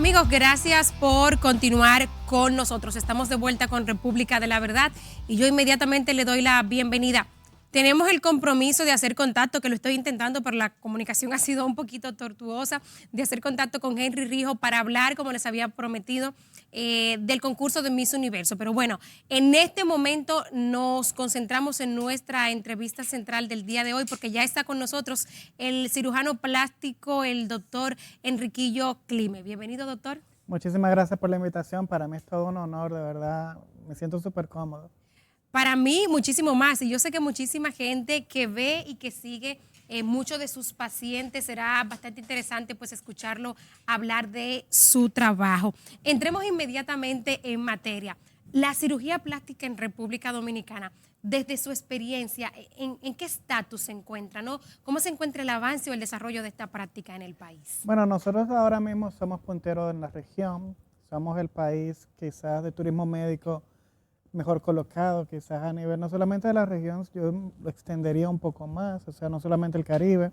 Amigos, gracias por continuar con nosotros. Estamos de vuelta con República de la Verdad y yo inmediatamente le doy la bienvenida. Tenemos el compromiso de hacer contacto, que lo estoy intentando, pero la comunicación ha sido un poquito tortuosa, de hacer contacto con Henry Rijo para hablar, como les había prometido, del concurso de Miss Universo. Pero bueno, en este momento nos concentramos en nuestra entrevista central del día de hoy, porque ya está con nosotros el cirujano plástico, el doctor Enriquillo Clime. Bienvenido, doctor. Muchísimas gracias por la invitación. Para mí es todo un honor, de verdad. Me siento súper cómodo. Para mí, muchísimo más. Y yo sé que muchísima gente que ve y que sigue muchos de sus pacientes, será bastante interesante pues escucharlo hablar de su trabajo. Entremos inmediatamente en materia. La cirugía plástica en República Dominicana, desde su experiencia, ¿en qué estatus se encuentra, no? ¿Cómo se encuentra el avance o el desarrollo de esta práctica en el país? Bueno, nosotros ahora mismo somos punteros en la región. Somos el país quizás de turismo médico mejor colocado, quizás a nivel no solamente de la región, yo lo extendería un poco más, o sea, no solamente el Caribe.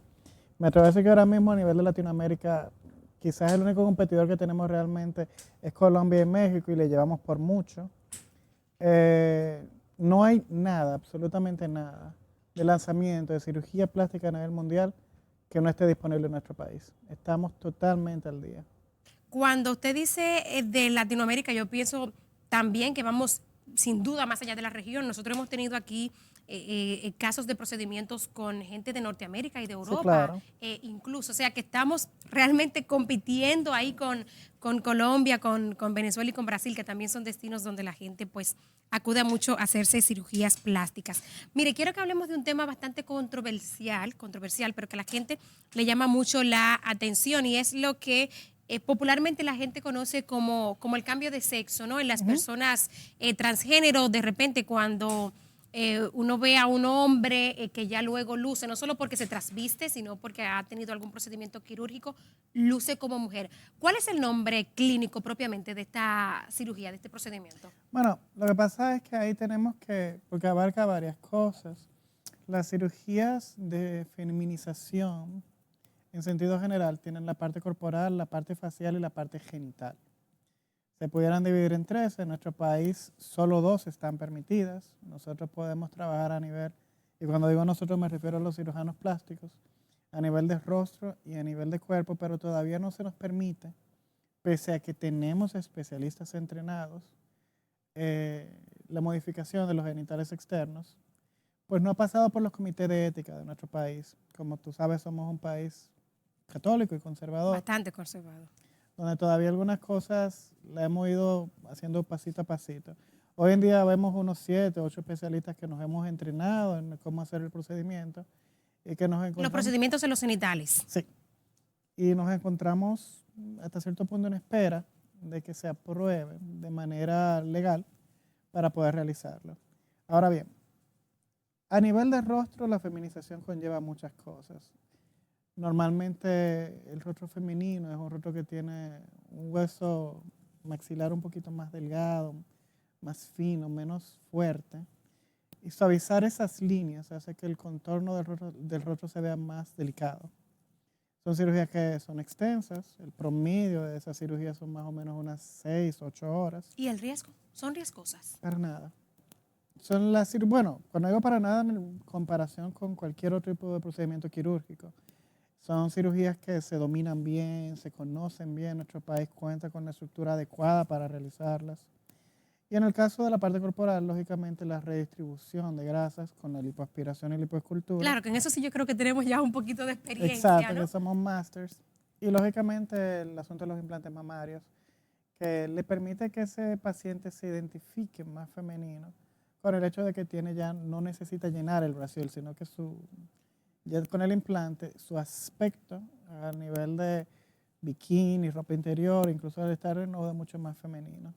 Me atrevo a decir que ahora mismo a nivel de Latinoamérica, quizás el único competidor que tenemos realmente es Colombia y México y le llevamos por mucho. No hay nada, absolutamente nada, de lanzamiento de cirugía plástica a nivel mundial que no esté disponible en nuestro país. Estamos totalmente al día. Cuando usted dice de Latinoamérica, yo pienso también que vamos sin duda más allá de la región. Nosotros hemos tenido aquí casos de procedimientos con gente de Norteamérica y de Sí, Europa, claro. incluso. O sea, que estamos realmente compitiendo ahí con Colombia, con Venezuela y con Brasil, que también son destinos donde la gente pues acude mucho a hacerse cirugías plásticas. Mire, quiero que hablemos de un tema bastante controversial, pero que a la gente le llama mucho la atención y es lo que popularmente la gente conoce como el cambio de sexo, ¿no? En las personas transgénero, de repente cuando uno ve a un hombre que ya luego luce, no solo porque se trasviste, sino porque ha tenido algún procedimiento quirúrgico, luce como mujer. ¿Cuál es el nombre clínico propiamente de esta cirugía, de este procedimiento? Bueno, lo que pasa es que ahí tenemos que, porque abarca varias cosas. Las cirugías de feminización, en sentido general, tienen la parte corporal, la parte facial y la parte genital. Se pudieran dividir en tres. En nuestro país solo dos están permitidas. Nosotros podemos trabajar a nivel, y cuando digo nosotros me refiero a los cirujanos plásticos, a nivel de rostro y a nivel de cuerpo, pero todavía no se nos permite, pese a que tenemos especialistas entrenados, la modificación de los genitales externos, pues no ha pasado por los comités de ética de nuestro país. Como tú sabes, somos un país católico y conservador, Bastante conservado. donde todavía algunas cosas las hemos ido haciendo pasito a pasito. Hoy en día vemos unos 7, 8 especialistas que nos hemos entrenado en cómo hacer el procedimiento y que nos Los encontramos... procedimientos en los genitales. Sí, y nos encontramos hasta cierto punto en espera de que se apruebe de manera legal para poder realizarlo. Ahora bien, a nivel de rostro, la feminización conlleva muchas cosas. Normalmente el rostro femenino es un rostro que tiene un hueso maxilar un poquito más delgado, más fino, menos fuerte. Y suavizar esas líneas hace que el contorno del rostro se vea más delicado. Son cirugías que son extensas. El promedio de esas cirugías son más o menos unas 6, 8 horas. ¿Y el riesgo? ¿Son riesgosas? Para nada. Son las, bueno, cuando digo para nada en comparación con cualquier otro tipo de procedimiento quirúrgico, son cirugías que se dominan bien, se conocen bien. Nuestro país cuenta con la estructura adecuada para realizarlas. Y en el caso de la parte corporal, lógicamente la redistribución de grasas con la lipoaspiración y lipoescultura. Claro, que en eso sí yo creo que tenemos ya un poquito de experiencia, Exacto, ¿no? que somos masters. Y lógicamente el asunto de los implantes mamarios, que le permite que ese paciente se identifique más femenino con el hecho de que tiene ya, no necesita llenar el brasil, sino que ya con el implante, su aspecto a nivel de bikini, ropa interior, incluso el estar es mucho más femenino.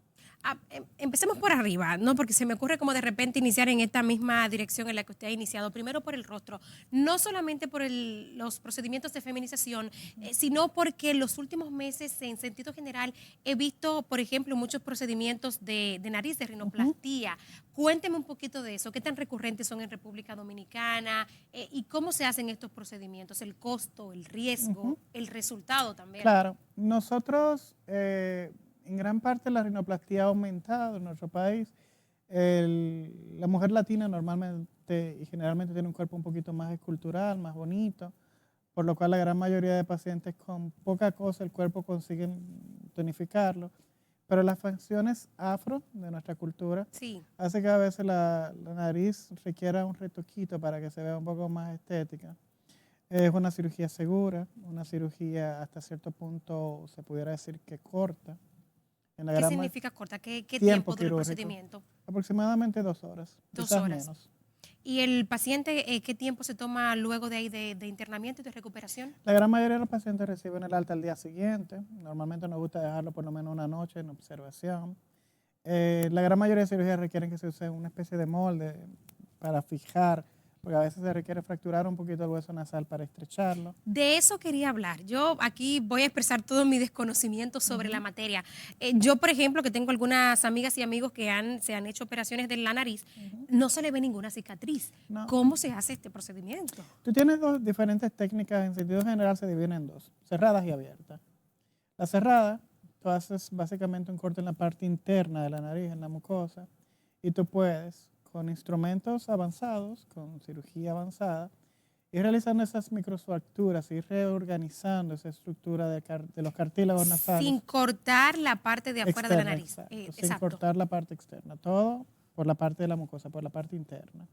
Empecemos por arriba, ¿no? Porque se me ocurre como de repente iniciar en esta misma dirección en la que usted ha iniciado. Primero por el rostro, no solamente por los procedimientos de feminización, sino porque en los últimos meses, en sentido general, he visto, por ejemplo, muchos procedimientos de nariz, de Ujú. rinoplastia. Cuénteme un poquito de eso. ¿Qué tan recurrentes son en República Dominicana? ¿Y cómo se hacen estos procedimientos? El costo, el riesgo, Ujú. el resultado también. Claro, nosotros en gran parte la rinoplastia ha aumentado en nuestro país. La mujer latina normalmente y generalmente tiene un cuerpo un poquito más escultural, más bonito, por lo cual la gran mayoría de pacientes con poca cosa el cuerpo consiguen tonificarlo. Pero las facciones afro de nuestra cultura Sí. hace que a veces la nariz requiera un retoquito para que se vea un poco más estética. Es una cirugía segura, una cirugía hasta cierto punto se pudiera decir que corta. En la ¿Qué gran significa corta? ¿Qué tiempo tiempo dura el quirúrgico, procedimiento? aproximadamente 2 horas, 2 quizás horas. menos. ¿Y el paciente qué tiempo se toma luego de ahí de internamiento y de recuperación? La gran mayoría de los pacientes reciben el alta al día siguiente. Normalmente nos gusta dejarlo por lo menos una noche en observación. La gran mayoría de cirugías requieren que se use una especie de molde para fijar, porque a veces se requiere fracturar un poquito el hueso nasal para estrecharlo. De eso quería hablar. Yo aquí voy a expresar todo mi desconocimiento sobre la Ujú. materia. Yo, por ejemplo, que tengo algunas amigas y amigos que se han hecho operaciones de la nariz, Ujú. no se le ve ninguna cicatriz. No. ¿Cómo se hace este procedimiento? Tú tienes dos diferentes técnicas, en sentido general se dividen en dos, cerradas y abiertas. La cerrada, tú haces básicamente un corte en la parte interna de la nariz, en la mucosa, y tú puedes, con instrumentos avanzados, con cirugía avanzada, ir realizando esas microfracturas, ir reorganizando esa estructura de los cartílagos Sin nasales cortar la parte de afuera de la externa, nariz. exacto, sin Exacto. cortar la parte externa, todo por la parte de la mucosa, por la parte interna.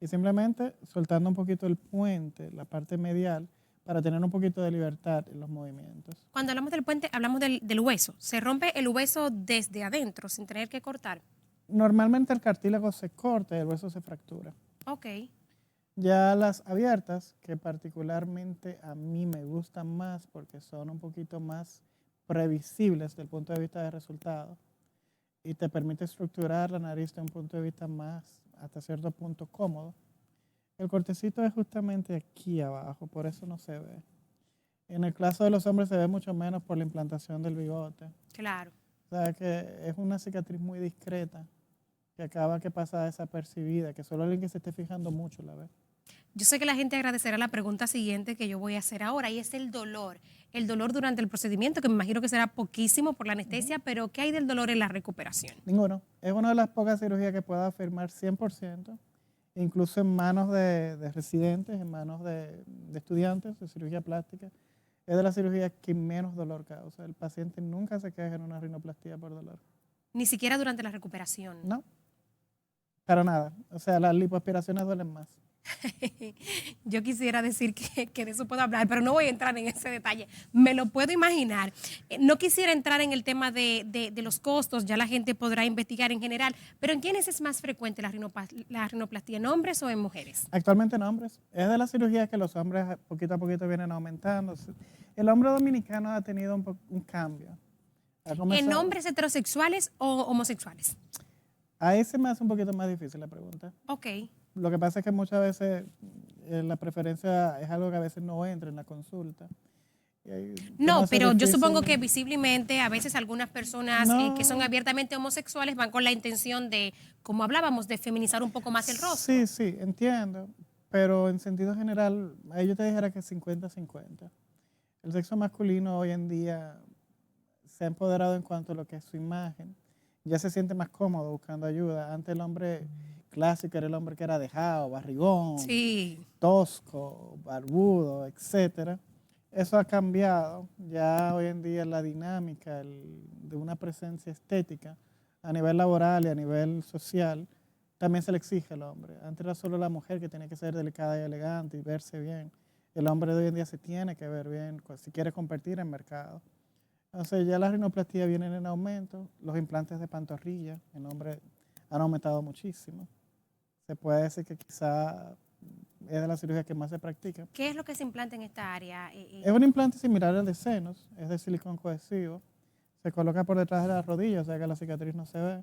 Y simplemente soltando un poquito el puente, la parte medial, para tener un poquito de libertad en los movimientos. Cuando hablamos del puente, hablamos del hueso. Se rompe el hueso desde adentro sin tener que cortar. Normalmente el cartílago se corta y el hueso se fractura. Ok. Ya las abiertas, que particularmente a mí me gustan más porque son un poquito más previsibles desde el punto de vista de resultado y te permite estructurar la nariz de un punto de vista más, hasta cierto punto, cómodo. El cortecito es justamente aquí abajo, por eso no se ve. En el caso de los hombres se ve mucho menos por la implantación del bigote. Claro. O sea que es una cicatriz muy discreta que acaba que pasa desapercibida, que solo alguien que se esté fijando mucho la ve. Yo sé que la gente agradecerá la pregunta siguiente que yo voy a hacer ahora y es el dolor. El dolor durante el procedimiento, que me imagino que será poquísimo por la anestesia, pero ¿qué hay del dolor en la recuperación? Ninguno. Es una de las pocas cirugías que puedo afirmar 100%, incluso en manos de residentes, en manos de estudiantes de cirugía plástica. Es de las cirugías que menos dolor causa. El paciente nunca se queja en una rinoplastia por dolor. Ni siquiera durante la recuperación. No, para nada. O sea, las lipoaspiraciones duelen más. Yo quisiera decir que de eso puedo hablar, pero no voy a entrar en ese detalle. Me lo puedo imaginar. No quisiera entrar en el tema de los costos, ya la gente podrá investigar en general, pero ¿en quiénes es más frecuente la rinoplastia, en hombres o en mujeres? Actualmente en hombres. Es de las cirugías que los hombres poquito a poquito vienen aumentando. El hombre dominicano ha tenido un cambio. Ha ¿En comenzado, hombres heterosexuales o homosexuales? a ese me hace un poquito más difícil la pregunta. Ok. Lo que pasa es que muchas veces la preferencia es algo que a veces no entra en la consulta. Y ahí se me No, hace pero yo supongo que difícil. visiblemente a veces algunas personas que son No, abiertamente homosexuales van con la intención de, como hablábamos, de feminizar un poco más el rostro. sí, sí, entiendo. Pero en sentido general, ahí yo te dijera que 50-50. El sexo masculino hoy en día se ha empoderado en cuanto a lo que es su imagen. Ya se siente más cómodo buscando ayuda. Antes el hombre clásico era el hombre que era dejado, barrigón, Sí. tosco, barbudo, etcétera. Eso ha cambiado. Ya hoy en día la dinámica de una presencia estética a nivel laboral y a nivel social también se le exige al hombre. Antes era solo la mujer que tenía que ser delicada y elegante y verse bien. El hombre de hoy en día se tiene que ver bien si quiere competir en mercado. Entonces ya las rinoplastías vienen en aumento. Los implantes de pantorrilla en hombres han aumentado muchísimo. Se puede decir que quizá es de las cirugías que más se practican. ¿Qué es lo que se implanta en esta área? Es un implante similar al de senos, es de silicón cohesivo. se coloca por detrás de la rodilla, o sea que la cicatriz no se ve.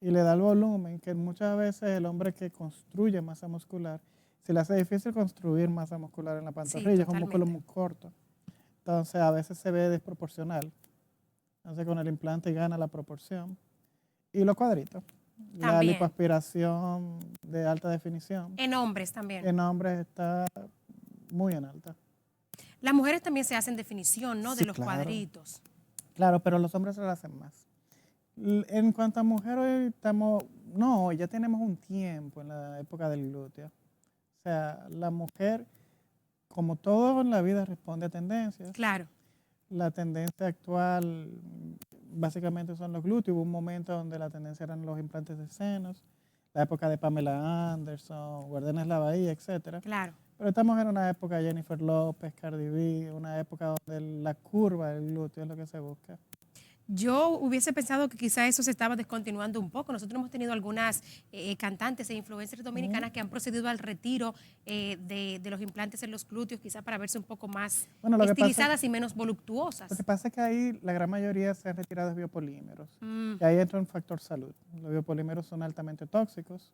Y le da el volumen, que muchas veces el hombre que construye masa muscular, se le hace difícil construir masa muscular en la Sí, pantorrilla, es un músculo totalmente. muy corto. Entonces a veces se ve desproporcional. Entonces con el implante gana la proporción. Y los cuadritos. La También. lipoaspiración de alta definición En hombres también. en hombres está muy en alta. Las mujeres también se hacen definición, ¿no? De Sí, los claro. cuadritos. Claro, pero los hombres se lo hacen más. En cuanto a mujeres, hoy estamos, no, ya tenemos un tiempo en la época del glúteo. O sea, la mujer, como todo en la vida, responde a tendencias. Claro. La tendencia actual básicamente son los glúteos. Hubo un momento donde la tendencia eran los implantes de senos, la época de Pamela Anderson, Guardianes de la Bahía, etcétera. Claro. Pero estamos en una época de Jennifer López, Cardi B, una época donde la curva del glúteo es lo que se busca. Yo hubiese pensado que quizá eso se estaba descontinuando un poco. Nosotros hemos tenido algunas cantantes e influencers dominicanas que han procedido al retiro de los implantes en los glúteos, quizá para verse un poco más Bueno, estilizadas y menos lo voluptuosas. que pasa es que ahí la gran mayoría se han retirado de biopolímeros. Mm, Y ahí entra un factor salud. Los biopolímeros son altamente tóxicos,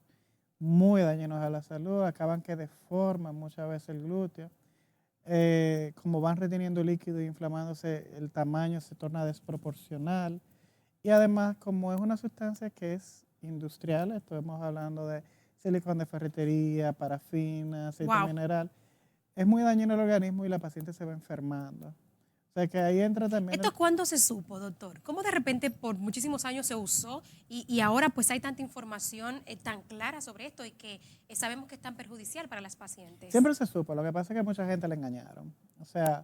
muy dañinos a la salud, acaban que deforman muchas veces el glúteo. Como van reteniendo líquido y inflamándose, el tamaño se torna desproporcional. Y además, como es una sustancia que es industrial, estamos hablando de silicón de ferretería, parafina, aceite wow. mineral, es muy dañino al organismo y la paciente se va enfermando. O sea que ahí entra también ¿Esto cuándo se supo, doctor? ¿Cómo de repente por muchísimos años se usó y ahora pues hay tanta información tan clara sobre esto y que sabemos que es tan perjudicial para las pacientes? siempre se supo, lo que pasa es que mucha gente le engañaron. O sea,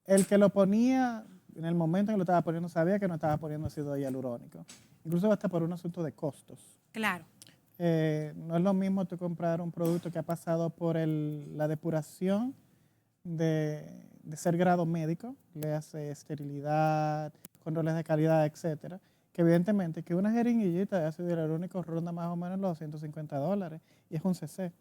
el que lo ponía, en el momento en que lo estaba poniendo, sabía que no estaba poniendo ácido hialurónico. Incluso hasta por un asunto de costos. Claro. No es lo mismo tú comprar un producto que ha pasado por la depuración de ser grado médico, le hace esterilidad, controles de calidad, etcétera, que evidentemente que una jeringuillita de ácido hialurónico ronda más o menos los $150 y es un CC.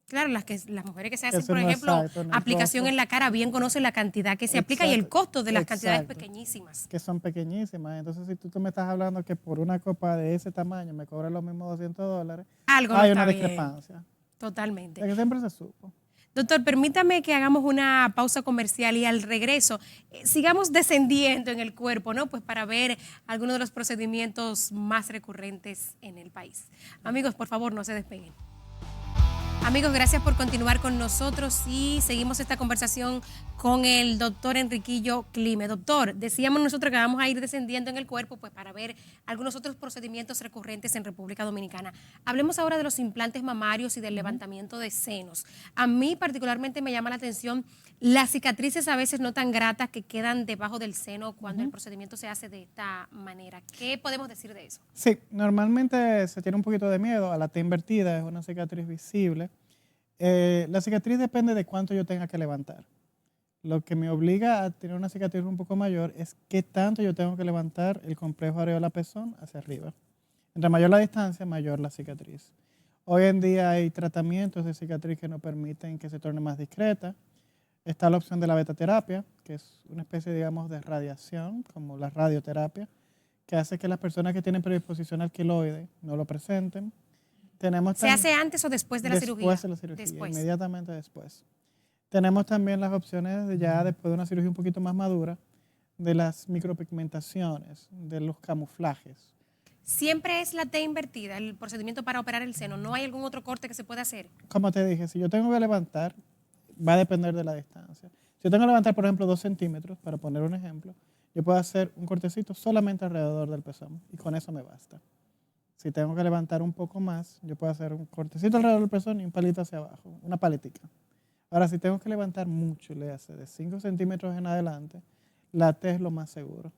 Claro, las mujeres que se hacen, Eso por no es ejemplo, exacto, no es aplicación costo. en la cara, bien conocen la cantidad que se aplica y el costo de las cantidades Exacto, pequeñísimas. que son pequeñísimas. Entonces, si tú me estás hablando que por una copa de ese tamaño me cobran los mismos $200, Algo no hay está una bien. discrepancia. Totalmente. De que siempre se supo. Doctor, permítame que hagamos una pausa comercial y al regreso sigamos descendiendo en el cuerpo, ¿no? Pues para ver algunos de los procedimientos más recurrentes en el país. Amigos, por favor, no se despeguen. Amigos, gracias por continuar con nosotros y seguimos esta conversación con el doctor Enriquillo Clime. Doctor, decíamos nosotros que vamos a ir descendiendo en el cuerpo pues para ver algunos otros procedimientos recurrentes en República Dominicana. Hablemos ahora de los implantes mamarios y del levantamiento de senos. A mí particularmente me llama la atención las cicatrices a veces no tan gratas que quedan debajo del seno cuando el procedimiento se hace de esta manera. ¿Qué podemos decir de eso? Sí, normalmente se tiene un poquito de miedo a la T invertida, es una cicatriz visible. La cicatriz depende de cuánto yo tenga que levantar. Lo que me obliga a tener una cicatriz un poco mayor es qué tanto yo tengo que levantar el complejo areola-pezón hacia arriba. Entre mayor la distancia, mayor la cicatriz. Hoy en día hay tratamientos de cicatriz que nos permiten que se torne más discreta. Está la opción de la betaterapia, que es una especie, digamos, de radiación, como la radioterapia, que hace que las personas que tienen predisposición al queloide no lo presenten. ¿Se hace antes o después de la cirugía? Después de la cirugía, inmediatamente después. Tenemos también las opciones de ya después de una cirugía un poquito más madura, de las micropigmentaciones, de los camuflajes. ¿Siempre es la T invertida el procedimiento para operar el seno? ¿No hay algún otro corte que se pueda hacer? Como te dije, si yo tengo que levantar, va a depender de la distancia. Si yo tengo que levantar, por ejemplo, 2 centímetros, para poner un ejemplo, yo puedo hacer un cortecito solamente alrededor del pezón y con eso me basta. Si tengo que levantar un poco más, yo puedo hacer un cortecito alrededor del pezón y un palito hacia abajo, una paletica. Ahora, si tengo que levantar mucho, le hace de 5 centímetros en adelante, la T es lo más seguro.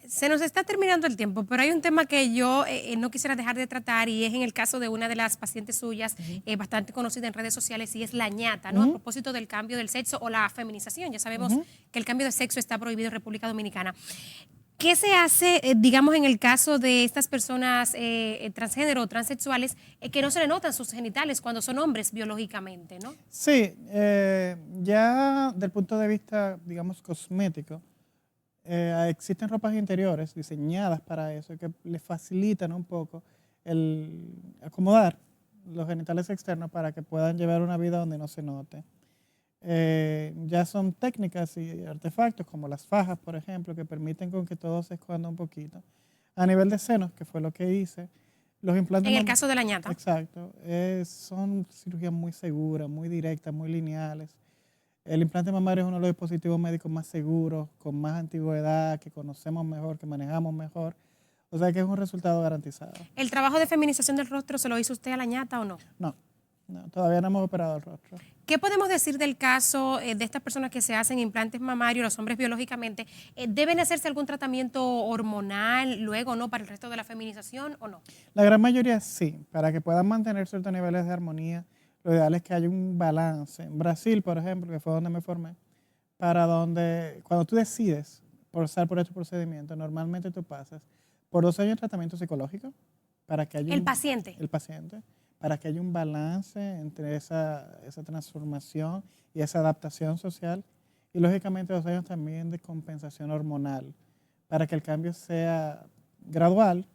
Se nos está terminando el tiempo, pero hay un tema que yo no quisiera dejar de tratar y es en el caso de una de las pacientes suyas, bastante conocida en redes sociales, y es la ñata, ¿no? A propósito del cambio del sexo o la feminización. Ya sabemos que el cambio de sexo está prohibido en República Dominicana. ¿Qué se hace, digamos, en el caso de estas personas transgénero o transexuales que no se le notan sus genitales cuando son hombres biológicamente, ¿no? Sí, ya del punto de vista, digamos, cosmético, existen ropas interiores diseñadas para eso que le facilitan un poco el acomodar los genitales externos para que puedan llevar una vida donde no se note. Ya son técnicas y artefactos como las fajas, por ejemplo, que permiten con que todo se esconda un poquito. A nivel de senos, que fue lo que hice, los implantes... En el caso de la ñata. Exacto. Son cirugías muy seguras, muy directas, muy lineales. El implante mamario es uno de los dispositivos médicos más seguros, con más antigüedad, que conocemos mejor, que manejamos mejor. O sea que es un resultado garantizado. ¿El trabajo de feminización del rostro se lo hizo usted a la ñata o no? No, todavía no hemos operado el rostro. ¿Qué podemos decir del caso de estas personas que se hacen implantes mamarios, los hombres biológicamente? ¿Deben hacerse algún tratamiento hormonal luego, no, para el resto de la feminización o no? La gran mayoría sí, para que puedan mantener ciertos niveles de armonía. Lo ideal es que haya un balance. En Brasil, por ejemplo, que fue donde me formé, cuando tú decides pasar por este procedimiento, normalmente tú pasas por 2 años de tratamiento psicológico para que haya el paciente, para que haya un balance entre esa transformación y esa adaptación social, y lógicamente 2 años también de compensación hormonal para que el cambio sea gradual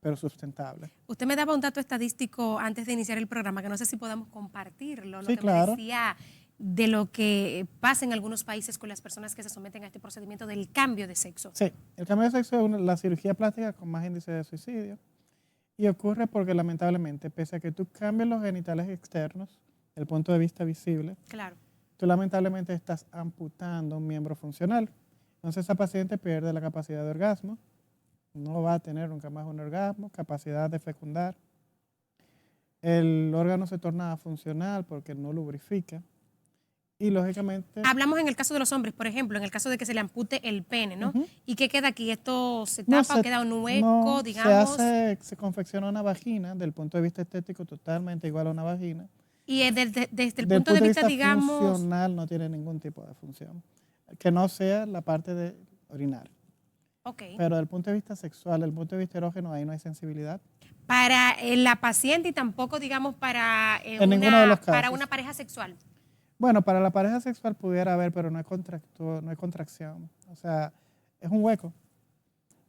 pero sustentable. Usted me daba un dato estadístico antes de iniciar el programa, que no sé si podamos compartirlo, Sí, lo que claro. me decía de lo que pasa en algunos países con las personas que se someten a este procedimiento del cambio de sexo. Sí, el cambio de sexo es la cirugía plástica con más índice de suicidio, y ocurre porque lamentablemente, pese a que tú cambies los genitales externos, desde el punto de vista visible, Claro. tú lamentablemente estás amputando un miembro funcional. Entonces esa paciente pierde la capacidad de orgasmo, no va a tener nunca más un orgasmo, capacidad de fecundar. El órgano se torna funcional porque no lubrifica. Y lógicamente... Hablamos en el caso de los hombres, por ejemplo, en el caso de que se le ampute el pene, ¿no? Ujú. ¿Y qué queda aquí? ¿Esto se No, tapa o queda un hueco, digamos? Se confecciona una vagina, del punto de vista estético, totalmente igual a una vagina. Y desde el Del punto de vista, digamos... funcional, no tiene ningún tipo de función, que no sea la parte de orinar. Okay. Pero desde el punto de vista sexual, desde el punto de vista erógeno, ahí no hay sensibilidad. Para la paciente y tampoco, digamos, para, En ninguno de los casos. para una pareja sexual. Bueno, para la pareja sexual pudiera haber, pero no hay contracción. O sea, es un hueco.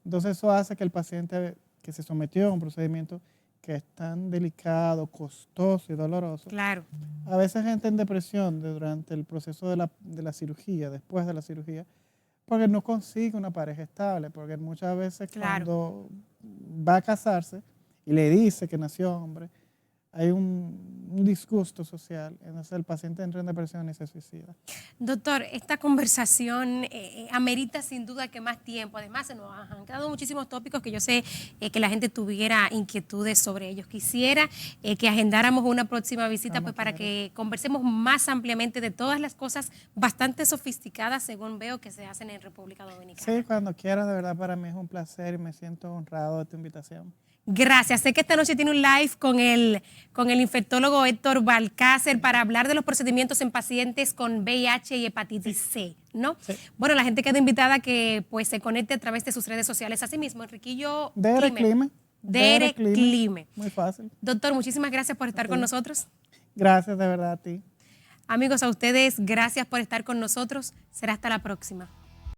Entonces eso hace que el paciente que se sometió a un procedimiento que es tan delicado, costoso y doloroso, Claro. a veces entra en depresión durante el proceso de la cirugía, después de la cirugía, porque no consigue una pareja estable, porque muchas veces Claro. cuando va a casarse y le dice que nació hombre, hay un disgusto social, entonces el paciente entra en depresión y se suicida. Doctor, esta conversación amerita sin duda que más tiempo. Además, se nos han quedado muchísimos tópicos que yo sé que la gente tuviera inquietudes sobre ellos. Quisiera que agendáramos una próxima visita pues, para que conversemos más ampliamente de todas las cosas bastante sofisticadas, según veo, que se hacen en República Dominicana. Sí, cuando quieras, de verdad para mí es un placer y me siento honrado de tu invitación. Gracias. Sé que esta noche tiene un live con el infectólogo Héctor Balcácer para hablar de los procedimientos en pacientes con VIH y hepatitis C, ¿no? Sí. Bueno, la gente queda invitada a que pues, se conecte a través de sus redes sociales. Asimismo, Enriquillo Clime. Clime. Muy fácil. Doctor, muchísimas gracias por estar con nosotros. Gracias de verdad a ti. Amigos, a ustedes, gracias por estar con nosotros. Será hasta la próxima.